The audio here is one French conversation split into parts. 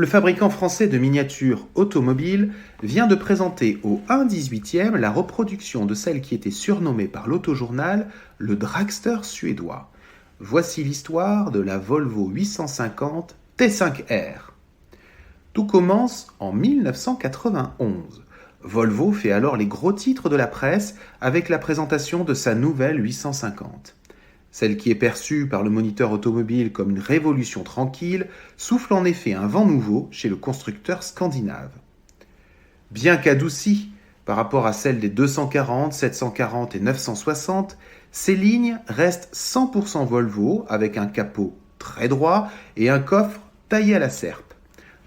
le fabricant français de miniatures automobiles vient de présenter au 1/18e la reproduction de celle qui était surnommée par l'autojournal le dragster suédois. Voici l'histoire de la Volvo 850 T5R. Tout commence en 1991. Volvo fait alors les gros titres de la presse avec la présentation de sa nouvelle 850. Celle qui est perçue par le moniteur automobile comme une révolution tranquille souffle en effet un vent nouveau chez le constructeur scandinave. Bien qu'adoucie par rapport à celle des 240, 740 et 960, ces lignes restent 100% Volvo avec un capot très droit et un coffre taillé à la serpe.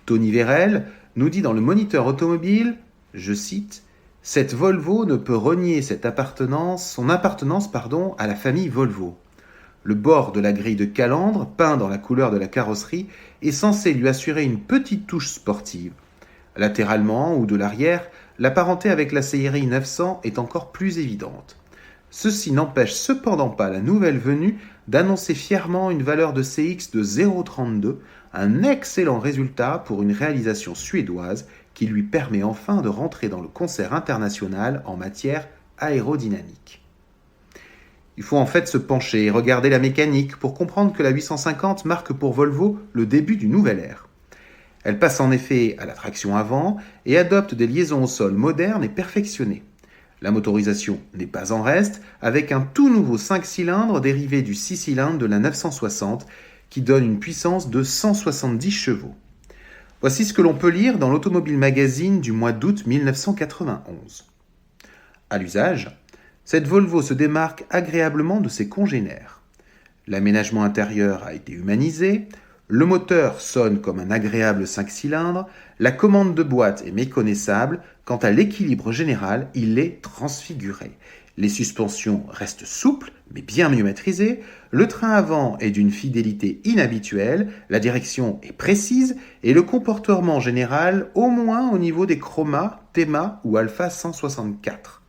Tony Vérel nous dit dans le moniteur automobile, je cite, « Cette Volvo ne peut renier son appartenance à la famille Volvo. Le bord de la grille de calandre, peint dans la couleur de la carrosserie, est censé lui assurer une petite touche sportive. Latéralement ou de l'arrière, la parenté avec la série 900 est encore plus évidente. Ceci n'empêche cependant pas la nouvelle venue d'annoncer fièrement une valeur de CX de 0,32, un excellent résultat pour une réalisation suédoise qui lui permet enfin de rentrer dans le concert international en matière aérodynamique. Il faut en fait se pencher et regarder la mécanique pour comprendre que la 850 marque pour Volvo le début d'une nouvelle ère. Elle passe en effet à la traction avant et adopte des liaisons au sol modernes et perfectionnées. La motorisation n'est pas en reste, avec un tout nouveau 5 cylindres dérivé du 6 cylindres de la 960 qui donne une puissance de 170 chevaux. Voici ce que l'on peut lire dans l'Automobile Magazine du mois d'août 1991. À l'usage, cette Volvo se démarque agréablement de ses congénères. L'aménagement intérieur a été humanisé, le moteur sonne comme un agréable 5 cylindres, la commande de boîte est méconnaissable, quant à l'équilibre général, il est transfiguré. Les suspensions restent souples, mais bien mieux maîtrisées, le train avant est d'une fidélité inhabituelle, la direction est précise et le comportement général au moins au niveau des chromas, Thema ou Alpha 164.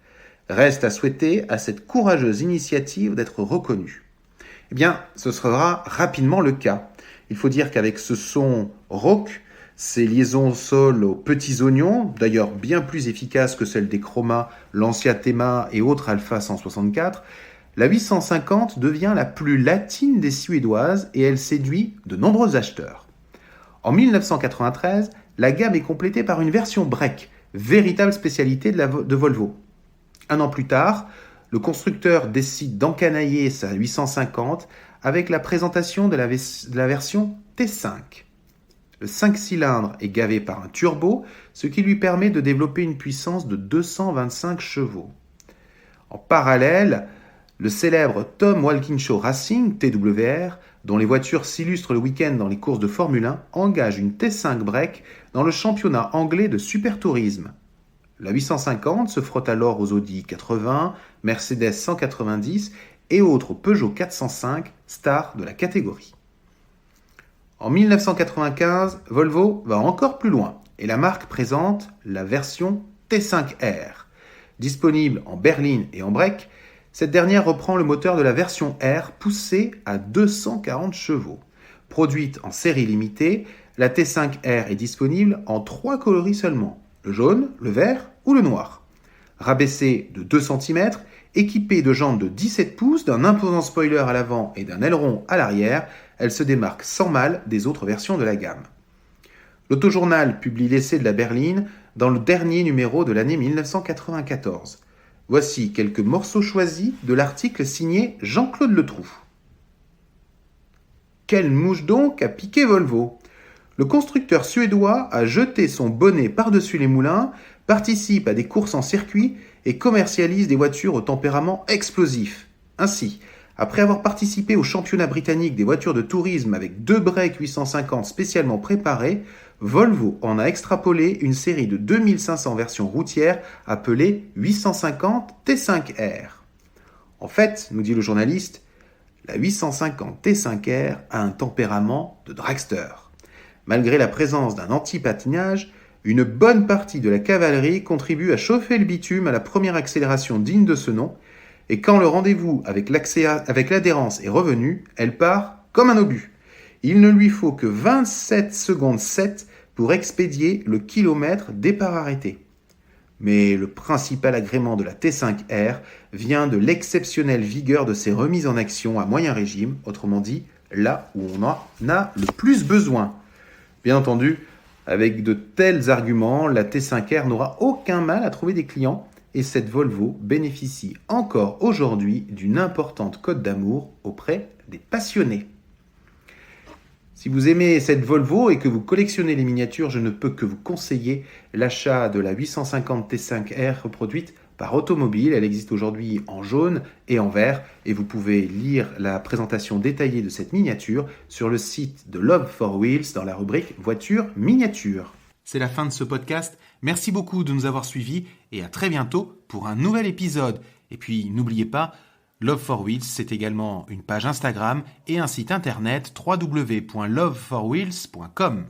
Reste à souhaiter à cette courageuse initiative d'être reconnue. Eh bien, ce sera rapidement le cas. Il faut dire qu'avec ce son rauque, ces liaisons au sol aux petits oignons, d'ailleurs bien plus efficaces que celles des chromas, Lancia Thema et autres Alpha 164, la 850 devient la plus latine des suédoises et elle séduit de nombreux acheteurs. En 1993, la gamme est complétée par une version break, véritable spécialité de Volvo. Un an plus tard, le constructeur décide d'encanailler sa 850 avec la présentation de la version T5. Le 5 cylindres est gavé par un turbo, ce qui lui permet de développer une puissance de 225 chevaux. En parallèle, le célèbre Tom Walkinshaw Racing, TWR, dont les voitures s'illustrent le week-end dans les courses de Formule 1, engage une T5 break dans le championnat anglais de supertourisme. La 850 se frotte alors aux Audi 80, Mercedes 190 et autres Peugeot 405, stars de la catégorie. En 1995, Volvo va encore plus loin et la marque présente la version T5R. Disponible en berline et en break, cette dernière reprend le moteur de la version R poussé à 240 chevaux. Produite en série limitée, la T5R est disponible en 3 coloris seulement, le jaune, le vert ou le noir. Rabaissée de 2 cm, équipée de jantes de 17 pouces, d'un imposant spoiler à l'avant et d'un aileron à l'arrière, elle se démarque sans mal des autres versions de la gamme. L'Autojournal publie l'essai de la berline dans le dernier numéro de l'année 1994. Voici quelques morceaux choisis de l'article signé Jean-Claude Letroux. Quelle mouche donc a piqué Volvo ? Le constructeur suédois a jeté son bonnet par-dessus les moulins, participe à des courses en circuit et commercialise des voitures au tempérament explosif. Ainsi, après avoir participé au championnat britannique des voitures de tourisme avec 2 breaks 850 spécialement préparés, Volvo en a extrapolé une série de 2500 versions routières appelées 850 T5R. En fait, nous dit le journaliste, la 850 T5R a un tempérament de dragster. Malgré la présence d'un anti-patinage, une bonne partie de la cavalerie contribue à chauffer le bitume à la première accélération digne de ce nom, et quand le rendez-vous avec l'adhérence est revenu, elle part comme un obus. Il ne lui faut que 27 secondes 7 pour expédier le kilomètre départ arrêté. Mais le principal agrément de la T5R vient de l'exceptionnelle vigueur de ses remises en action à moyen régime, autrement dit, là où on en a le plus besoin. Bien entendu, avec de tels arguments, la T5R n'aura aucun mal à trouver des clients et cette Volvo bénéficie encore aujourd'hui d'une importante cote d'amour auprès des passionnés. Si vous aimez cette Volvo et que vous collectionnez les miniatures, je ne peux que vous conseiller l'achat de la 850 T5R reproduite par Automobile. Elle existe aujourd'hui en jaune et en vert et vous pouvez lire la présentation détaillée de cette miniature sur le site de Love for Wheels dans la rubrique voiture miniature. C'est la fin de ce podcast. Merci beaucoup de nous avoir suivis et à très bientôt pour un nouvel épisode. Et puis n'oubliez pas, Love for Wheels, c'est également une page Instagram et un site internet www.loveforwheels.com.